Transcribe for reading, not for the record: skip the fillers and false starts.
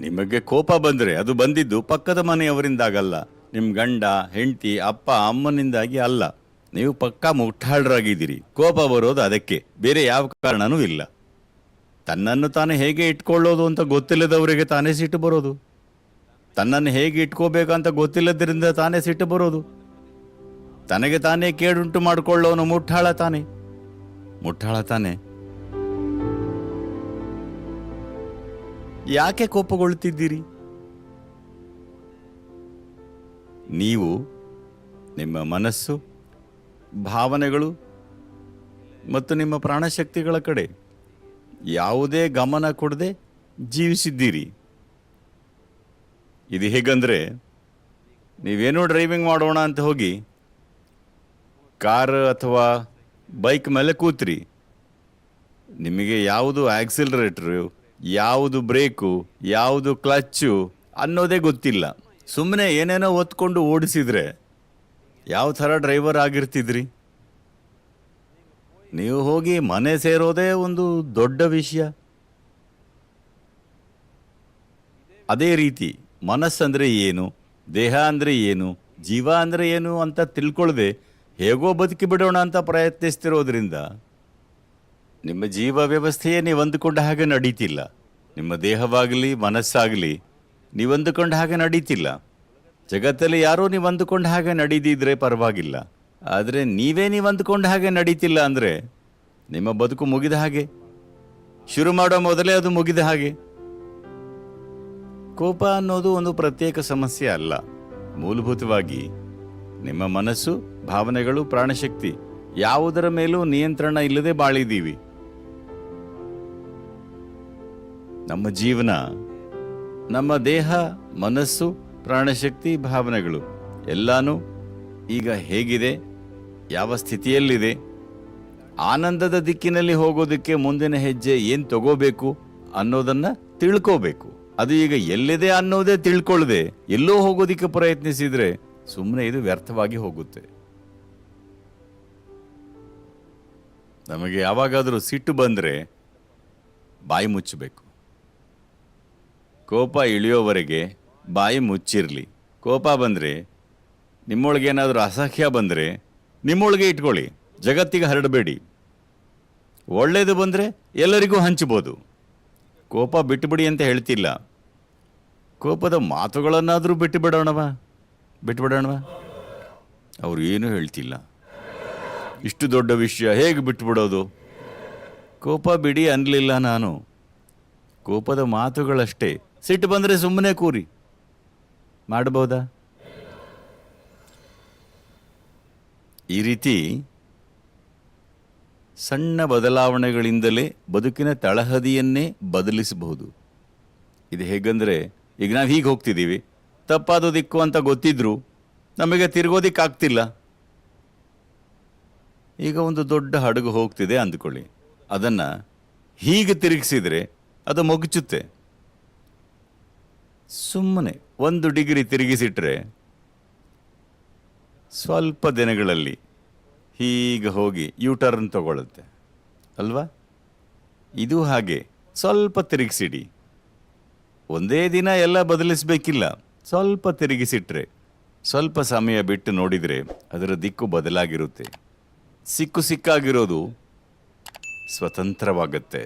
ನಿಮಗೆ ಕೋಪ ಬಂದರೆ ಅದು ಬಂದಿದ್ದು ಪಕ್ಕದ ಮನೆಯವರಿಂದಾಗಲ್ಲ, ನಿಮ್ಮ ಗಂಡ ಹೆಂಡತಿ ಅಪ್ಪ ಅಮ್ಮನಿಂದಾಗಿ ಅಲ್ಲ. ನೀವು ಪಕ್ಕಾ ಮುಟ್ಟಾಳರಾಗಿದ್ದೀರಿ. ಕೋಪ ಬರೋದು ಅದಕ್ಕೆ, ಬೇರೆ ಯಾವ ಕಾರಣನೂ ಇಲ್ಲ. ತನ್ನನ್ನು ತಾನೇ ಹೇಗೆ ಇಟ್ಕೊಳ್ಳೋದು ಅಂತ ಗೊತ್ತಿಲ್ಲದವರಿಗೆ ತಾನೇ ಸಿಟ್ಟು ಬರೋದು. ತನ್ನನ್ನು ಹೇಗೆ ಇಟ್ಕೋಬೇಕಂತ ಗೊತ್ತಿಲ್ಲದ್ರಿಂದ ತಾನೇ ಸಿಟ್ಟು ಬರೋದು. ತನಗೆ ತಾನೇ ಕೇಡುಂಟು ಮಾಡಿಕೊಳ್ಳೋನು ಮುಟ್ಟಾಳ ತಾನೆ. ಯಾಕೆ ಕೋಪಗೊಳ್ಳುತ್ತಿದ್ದೀರಿ? ನೀವು ನಿಮ್ಮ ಮನಸ್ಸು, ಭಾವನೆಗಳು ಮತ್ತು ನಿಮ್ಮ ಪ್ರಾಣಶಕ್ತಿಗಳ ಕಡೆ ಯಾವುದೇ ಗಮನ ಕೊಡದೆ ಜೀವಿಸಿದ್ದೀರಿ. ಇದು ಹೇಗಂದರೆ, ನೀವೇನೋ ಡ್ರೈವಿಂಗ್ ಮಾಡೋಣ ಅಂತ ಹೋಗಿ ಕಾರ್ ಅಥವಾ ಬೈಕ್ ಮೇಲೆ ಕೂತ್ರಿ. ನಿಮಗೆ ಯಾವುದು ಆಕ್ಸಿಲರೇಟ್ರು, ಯಾವುದು ಬ್ರೇಕು, ಯಾವುದು ಕ್ಲಚ್ಚು ಅನ್ನೋದೇ ಗೊತ್ತಿಲ್ಲ. ಸುಮ್ಮನೆ ಏನೇನೋ ಒತ್ಕೊಂಡು ಓಡಿಸಿದ್ರೆ ಯಾವ ಥರ ಡ್ರೈವರ್ ಆಗಿರ್ತಿದ್ರಿ? ನೀವು ಹೋಗಿ ಮನೆ ಸೇರೋದೇ ಒಂದು ದೊಡ್ಡ ವಿಷಯ. ಅದೇ ರೀತಿ ಮನಸ್ಸಂದರೆ ಏನು, ದೇಹ ಅಂದರೆ ಏನು, ಜೀವ ಅಂದರೆ ಏನು ಅಂತ ತಿಳ್ಕೊಳ್ಳದೆ ಹೇಗೋ ಬದುಕಿ ಬಿಡೋಣ ಅಂತ ಪ್ರಯತ್ನಿಸ್ತಿರೋದ್ರಿಂದ ನಿಮ್ಮ ಜೀವ ವ್ಯವಸ್ಥೆಯೇ ನೀವು ಅಂದುಕೊಂಡ ಹಾಗೆ ನಡೀತಿಲ್ಲ. ನಿಮ್ಮ ದೇಹವಾಗಲಿ ಮನಸ್ಸಾಗಲಿ ನೀವು ಅಂದುಕೊಂಡ ಹಾಗೆ ನಡೀತಿಲ್ಲ. ಜಗತ್ತಲ್ಲಿ ಯಾರೋ ನೀವು ಅಂದುಕೊಂಡ ಹಾಗೆ ನಡೀದಿದ್ರೆ ಪರವಾಗಿಲ್ಲ, ಆದರೆ ನೀವು ಅಂದುಕೊಂಡ ಹಾಗೆ ನಡೀತಿಲ್ಲ ಅಂದರೆ ನಿಮ್ಮ ಬದುಕು ಮುಗಿದ ಹಾಗೆ. ಶುರು ಮಾಡೋ ಮೊದಲೇ ಅದು ಮುಗಿದ ಹಾಗೆ. ಕೋಪ ಅನ್ನೋದು ಒಂದು ಪ್ರತ್ಯೇಕ ಸಮಸ್ಯೆ ಅಲ್ಲ. ಮೂಲಭೂತವಾಗಿ ನಿಮ್ಮ ಮನಸ್ಸು, ಭಾವನೆಗಳು, ಪ್ರಾಣಶಕ್ತಿ ಯಾವುದರ ಮೇಲೂ ನಿಯಂತ್ರಣ ಇಲ್ಲದೆ ಬಾಳಿದ್ದೀವಿ. ನಮ್ಮ ಜೀವನ, ನಮ್ಮ ದೇಹ, ಮನಸ್ಸು, ಪ್ರಾಣಶಕ್ತಿ, ಭಾವನೆಗಳು ಎಲ್ಲಾನು ಈಗ ಹೇಗಿದೆ, ಯಾವ ಸ್ಥಿತಿಯಲ್ಲಿದೆ, ಆನಂದದ ದಿಕ್ಕಿನಲ್ಲಿ ಹೋಗೋದಕ್ಕೆ ಮುಂದಿನ ಹೆಜ್ಜೆ ಏನು ತಗೋಬೇಕು ಅನ್ನೋದನ್ನ ತಿಳ್ಕೋಬೇಕು. ಅದು ಈಗ ಎಲ್ಲಿದೆ ಅನ್ನೋದೇ ತಿಳ್ಕೊಳ್ಳದೆ ಎಲ್ಲೋ ಹೋಗೋದಿಕ್ಕೆ ಪ್ರಯತ್ನಿಸಿದ್ರೆ ಸುಮ್ಮನೆ ಇದು ವ್ಯರ್ಥವಾಗಿ ಹೋಗುತ್ತೆ. ನಮಗೆ ಯಾವಾಗಾದರೂ ಸಿಟ್ಟು ಬಂದರೆ ಬಾಯಿ ಮುಚ್ಚಬೇಕು. ಕೋಪ ಇಳಿಯೋವರೆಗೆ ಬಾಯಿ ಮುಚ್ಚಿರಲಿ. ಕೋಪ ಬಂದರೆ, ನಿಮ್ಮೊಳಗೇನಾದರೂ ಅಸಹ್ಯ ಬಂದರೆ ನಿಮ್ಮೊಳಗೆ ಇಟ್ಕೊಳ್ಳಿ, ಜಗತ್ತಿಗೆ ಹರಡಬೇಡಿ. ಒಳ್ಳೆಯದು ಬಂದರೆ ಎಲ್ಲರಿಗೂ ಹಂಚ್ಬೋದು. ಕೋಪ ಬಿಟ್ಟುಬಿಡಿ ಅಂತ ಹೇಳ್ತಿಲ್ಲ. ಕೋಪದ ಮಾತುಗಳನ್ನಾದರೂ ಬಿಟ್ಟುಬಿಡೋಣವಾ? ಅವರು ಏನೂ ಹೇಳ್ತಿಲ್ಲ. ಇಷ್ಟು ದೊಡ್ಡ ವಿಷಯ ಹೇಗೆ ಬಿಟ್ಟುಬಿಡೋದು? ಕೋಪ ಬಿಡಿ ಅನ್ನಲಿಲ್ಲ ನಾನು. ಕೋಪದ ಮಾತುಗಳಷ್ಟೇ. ಸಿಟ್ಟು ಬಂದರೆ ಸುಮ್ಮನೆ ಕೂರಿ. ಮಾಡಬಹುದಾ? ಈ ರೀತಿ ಸಣ್ಣ ಬದಲಾವಣೆಗಳಿಂದಲೇ ಬದುಕಿನ ತಳಹದಿಯನ್ನೇ ಬದಲಿಸಬಹುದು. ಇದು ಹೇಗಂದರೆ, ಈಗ ನಾವು ಹೀಗೆ ಹೋಗ್ತಿದ್ದೀವಿ, ತಪ್ಪಾದ ದಿಕ್ಕು ಅಂತ ಗೊತ್ತಿದ್ರು ನಮಗೆ ತಿರುಗೋದಿಕ್ಕಾಗ್ತಿಲ್ಲ. ಈಗ ಒಂದು ದೊಡ್ಡ ಹಡಗು ಹೋಗ್ತಿದೆ ಅಂದ್ಕೊಳ್ಳಿ. ಅದನ್ನು ಹೀಗೆ ತಿರುಗಿಸಿದರೆ ಅದು ಮುಗುಚುತ್ತೆ. ಸುಮ್ಮನೆ 1 ಡಿಗ್ರಿ ತಿರುಗಿಸಿಟ್ರೆ ಸ್ವಲ್ಪ ದಿನಗಳಲ್ಲಿ ಹೀಗೆ ಹೋಗಿ ಟರ್ನ್ ತಗೊಳ್ಳುತ್ತೆ ಅಲ್ವಾ? ಇದು ಹಾಗೆ. ಸ್ವಲ್ಪ ತಿರುಗಿಸಿಡಿ. ಒಂದೇ ದಿನ ಎಲ್ಲ ಬದಲಿಸಬೇಕಿಲ್ಲ. ಸ್ವಲ್ಪ ತಿರುಗಿಸಿಟ್ರೆ, ಸ್ವಲ್ಪ ಸಮಯ ಬಿಟ್ಟು ನೋಡಿದರೆ ಅದರ ದಿಕ್ಕು ಬದಲಾಗಿರುತ್ತೆ. ಸಿಕ್ಕಾಗಿರೋದು ಸ್ವತಂತ್ರವಾಗುತ್ತೆ.